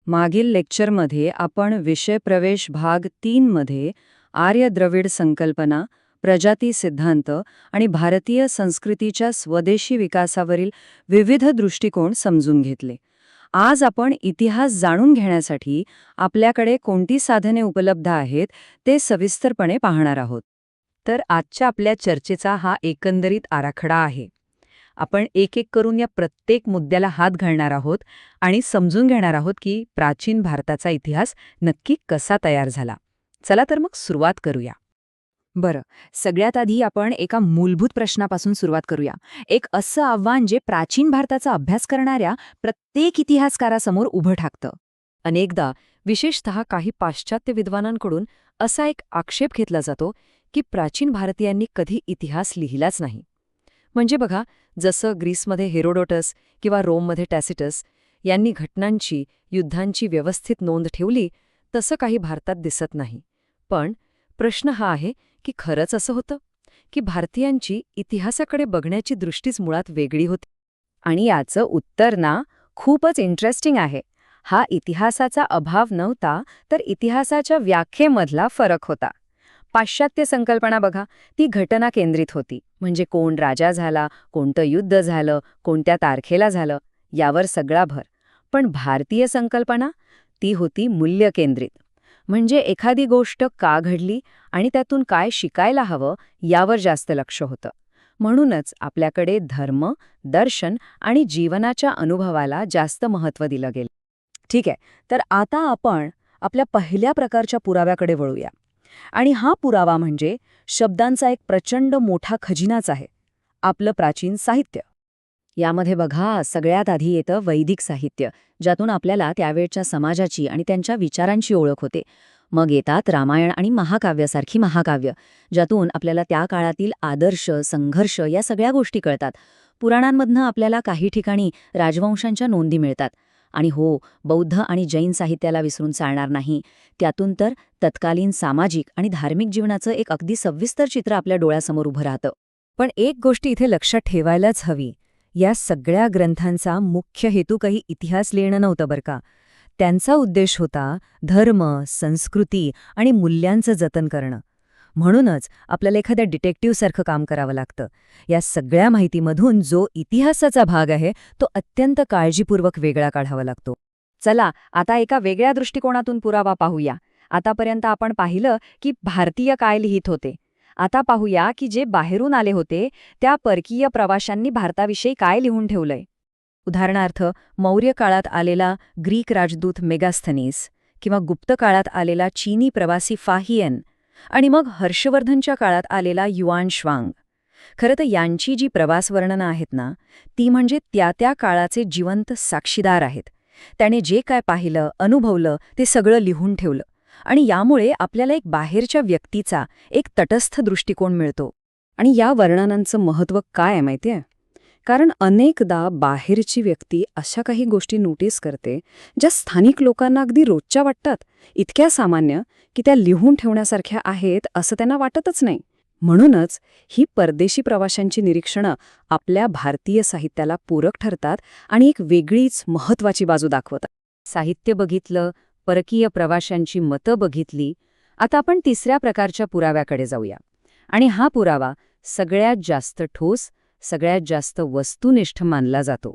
मागील लेक्चरमध्ये आपण विषय प्रवेश भाग 3 मध्ये आर्य द्रविड संकल्पना, प्रजाती सिद्धांत आणि भारतीय संस्कृतीच्या स्वदेशी विकासावरील विविध दृष्टिकोन समजून घेतले. आज आपण इतिहास जाणून घेण्यासाठी आपल्याकडे कोणती साधने उपलब्ध आहेत ते सविस्तरपणे पाहणार आहोत. तर आजच्या आपल्या चर्चेचा हा एकंदरीत आराखडा आहे. आपण एक एक करून या प्रत्येक मुद्द्याला हात घालणार आहोत आणि समजून घेणार आहोत की प्राचीन भारताचा इतिहास नक्की कसा तयार झाला. चला तर मग सुरुवात करूया. बरं, सगळ्यात आधी आपण एका मूलभूत प्रश्नापासून सुरुवात करूया. एक असं आव्हान जे प्राचीन भारताचा अभ्यास करणाऱ्या प्रत्येक इतिहासकारासमोर उभं ठाकतं. अनेकदा, विशेषतः काही पाश्चात्य विद्वानांकडून असा एक आक्षेप घेतला जातो की प्राचीन भारतीयांनी कधी इतिहास लिहिलाच नाही. म्हणजे बघा, जसं ग्रीसमध्ये हेरोडोटस किंवा रोममध्ये टॅसिटस यांनी घटनांची, युद्धांची व्यवस्थित नोंद ठेवली, तसं काही भारतात दिसत नाही. पण प्रश्न हा आहे की खरंच असं होतं की भारतीयांची इतिहासाकडे बघण्याची दृष्टीच मुळात वेगळी होती? आणि याचं उत्तर ना खूपच इंटरेस्टिंग आहे. हा इतिहासाचा अभाव नव्हता, तर इतिहासाच्या व्याख्येमधला फरक होता. पाश्चात्य संकल्पना बघा, ती घटना केंद्रित होती. म्हणजे कोण राजा झाला, कोणतं युद्ध झालं, कोणत्या तारखेला झालं, यावर सगळा भर. पण भारतीय संकल्पना ती होती मूल्य केंद्रित. म्हणजे एखादी गोष्ट का घडली आणि त्यातून काय शिकायला हवं यावर जास्त लक्ष होतं. म्हणूनच आपल्याकडे धर्म, दर्शन आणि जीवनाच्या अनुभवाला जास्त महत्त्व दिलं गेलं. ठीक आहे, तर आता आपण आपल्या पहिल्या प्रकारच्या पुराव्याकडे वळूया. आणि हा पुरावा म्हणजे शब्दांचा एक प्रचंड मोठा खजिनाच आहे, आपलं प्राचीन साहित्य. यामध्ये बघा, सगळ्यात आधी येतं वैदिक साहित्य, ज्यातून आपल्याला त्यावेळच्या समाजाची आणि त्यांच्या विचारांची ओळख होते. मग येतात रामायण आणि महाकाव्यासारखी महाकाव्य, ज्यातून आपल्याला त्या काळातील आदर्श, संघर्ष या सगळ्या गोष्टी कळतात. पुराणांमधनं आपल्याला काही ठिकाणी राजवंशांच्या नोंदी मिळतात. आणि हो, बौद्ध आणि जैन साहित्याला विसरून चालणार नाही. त्यातून तर तत्कालीन सामाजिक आणि धार्मिक जीवनाचं एक अगदी सविस्तर चित्र आपल्या डोळ्यासमोर उभं राहतं. पण एक गोष्ट इथे लक्षात ठेवायलाच हवी, या सगळ्या ग्रंथांचा मुख्य हेतू काही इतिहास लिहिणं नव्हतं बरं का. त्यांचा उद्देश होता धर्म, संस्कृती आणि मूल्यांचं जतन करणं. म्हणूनच आपल्याला एखाद्या डिटेक्टिव्हसारखं काम करावं लागतं. या सगळ्या माहितीमधून जो इतिहासाचा भाग आहे तो अत्यंत काळजीपूर्वक वेगळा काढावा लागतो. चला, आता एका वेगळ्या दृष्टिकोनातून पुरावा पाहूया. आतापर्यंत आपण पाहिलं की भारतीय काय लिहित होते. आता पाहूया की जे बाहेरून आले होते त्या परकीय प्रवाशांनी भारताविषयी काय लिहून ठेवलंय. उदाहरणार्थ, मौर्य काळात आलेला ग्रीक राजदूत मेगास्थनीस किंवा गुप्त काळात आलेला चीनी प्रवासी फाहियन आणि मग हर्षवर्धनच्या काळात आलेला युआन श्वांग. खरं तर यांची जी प्रवासवर्णनं आहेत ना, ती म्हणजे त्या काळाचे जिवंत साक्षीदार आहेत. त्याने जे काय पाहिलं, अनुभवलं ते सगळं लिहून ठेवलं. आणि यामुळे आपल्याला एक बाहेरच्या व्यक्तीचा, एक तटस्थ दृष्टिकोन मिळतो. आणि या वर्णनांचं महत्त्व काय आहे माहितीये? कारण अनेकदा बाहेरची व्यक्ती अशा काही गोष्टी नोटीस करते ज्या स्थानिक लोकांना अगदी रोजच्या वाटतात, इतक्या सामान्य की त्या लिहून ठेवण्यासारख्या आहेत असं त्यांना वाटतच नाही. म्हणूनच ही परदेशी प्रवाशांची निरीक्षणं आपल्या भारतीय साहित्याला पूरक ठरतात आणि एक वेगळीच महत्त्वाची बाजू दाखवतात. साहित्य बघितलं, परकीय प्रवाशांची मतं बघितली. आता आपण तिसऱ्या प्रकारच्या पुराव्याकडे जाऊया. आणि हा पुरावा सगळ्यात जास्त ठोस, सगळ्यात जास्त वस्तुनिष्ठ मानला जातो.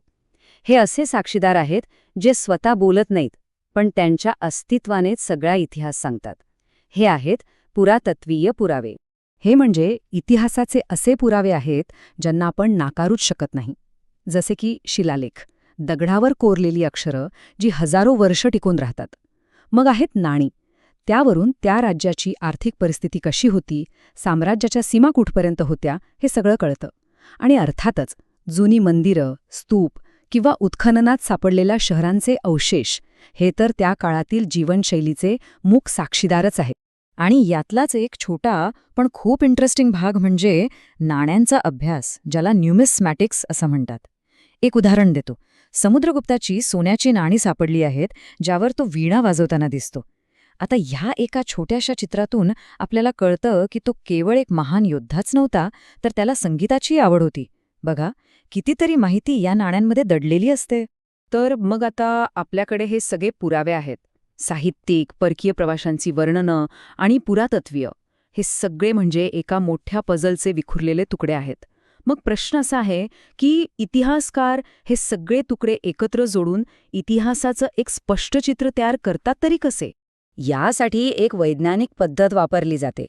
हे असे साक्षीदार आहेत जे स्वतः बोलत नाहीत, पण त्यांच्या अस्तित्वानेच सगळा इतिहास सांगतात. हे आहेत पुरातत्वीय पुरावे. हे म्हणजे इतिहासाचे असे पुरावे आहेत ज्यांना आपण नाकारूच शकत नाही. जसे की शिलालेख, दगडावर कोरलेली अक्षरं जी हजारो वर्ष टिकून राहतात. मग आहेत नाणी, त्यावरून त्या राज्याची आर्थिक परिस्थिती कशी होती, साम्राज्याच्या सीमा कुठपर्यंत होत्या हे सगळं कळतं. आणि अर्थातच जुनी मंदिरं, स्तूप किंवा उत्खननात सापडलेल्या शहरांचे अवशेष, हे तर त्या काळातील जीवनशैलीचे मूक साक्षीदारच आहेत. आणि यातलाच एक छोटा पण खूप इंटरेस्टिंग भाग म्हणजे नाण्यांचा अभ्यास, ज्याला न्यूमिस्मॅटिक्स असं म्हणतात. एक उदाहरण देतो. समुद्रगुप्ताची सोन्याची नाणी सापडली आहेत, ज्यावर तो वीणा वाजवताना दिसतो. आता ह्या एका छोट्याशा चित्रातून आपल्याला कळतं की तो केवळ एक महान योद्धाच नव्हता, तर त्याला संगीताची आवड होती. बघा, कितीतरी माहिती या नाण्यांमध्ये दडलेली असते. तर मग आता आपल्याकडे हे सगळे पुरावे आहेत. साहित्यिक, परकीय प्रवाशांची वर्णनं आणि पुरातत्वीय. हे सगळे म्हणजे एका मोठ्या पझलचे विखुरलेले तुकडे आहेत. मग प्रश्न असा आहे की इतिहासकार हे सगळे तुकडे एकत्र जोडून इतिहासाचं एक स्पष्ट चित्र तयार करतात तरी कसे? यासाठी एक वैज्ञानिक पद्धत वापरली जाते.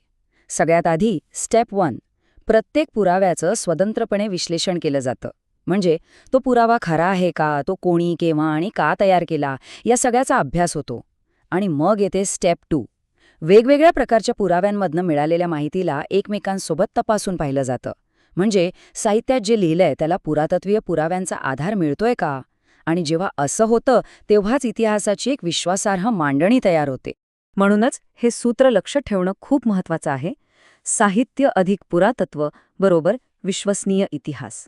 सगळ्यात आधी स्टेप 1. प्रत्येक पुराव्याचं स्वतंत्रपणे विश्लेषण केलं जातं. म्हणजे तो पुरावा खरा आहे का, तो कोणी, केव्हा आणि का तयार केला, या सगळ्याचा अभ्यास होतो. आणि मग येते स्टेप 2. वेगवेगळ्या प्रकारच्या पुराव्यांमधनं मिळालेल्या माहितीला एकमेकांसोबत तपासून पाहिलं जातं. म्हणजे साहित्यात जे लिहिलंय त्याला पुरातत्वीय पुराव्यांचा आधार मिळतोय का? आणि जेव्हा असं होतं तेव्हाच इतिहासाची एक विश्वासार्ह मांडणी तयार होते. म्हणूनच हे सूत्र लक्षात ठेवणं खूप महत्वाचं आहे. साहित्य अधिक पुरातत्व बरोबर विश्वसनीय इतिहास.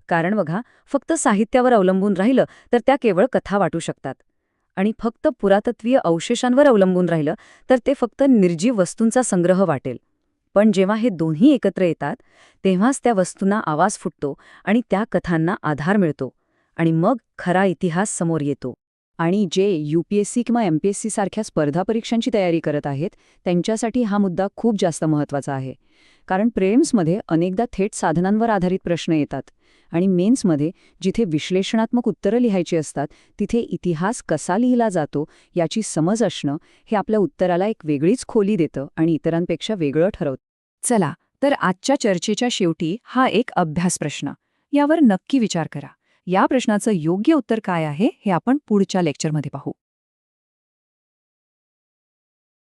कारण बघा, फक्त साहित्यावर अवलंबून राहिलं तर त्या केवळ कथा वाटू शकतात. आणि फक्त पुरातत्वीय अवशेषांवर अवलंबून राहिलं तर ते फक्त निर्जीव वस्तूंचा संग्रह वाटेल. पण जेव्हा हे दोन्ही एकत्र येतात तेव्हाच त्या वस्तूंना आवाज फुटतो आणि त्या कथांना आधार मिळतो. आणि मग खरा इतिहास समोर येतो. आणि जे UPSC किंवा MPSC सारख्या स्पर्धा परीक्षांची तयारी करत आहेत त्यांच्यासाठी हा मुद्दा खूप जास्त महत्त्वाचा आहे. कारण प्रिलिम्समध्ये अनेकदा थेट साधनांवर आधारित प्रश्न येतात आणि मेन्समध्ये जिथे विश्लेषणात्मक उत्तरं लिहायची असतात तिथे इतिहास कसा लिहिला जातो याची समज असणं हे आपल्या उत्तराला एक वेगळीच खोली देतं आणि इतरांपेक्षा वेगळं ठरवतं. चला, तर आजच्या चर्चेच्या शेवटी हा एक अभ्यास प्रश्न. यावर नक्की विचार करा. या प्रश्नाचं योग्य उत्तर काय आहे हे आपण पुढच्या लेक्चरमध्ये पाहू.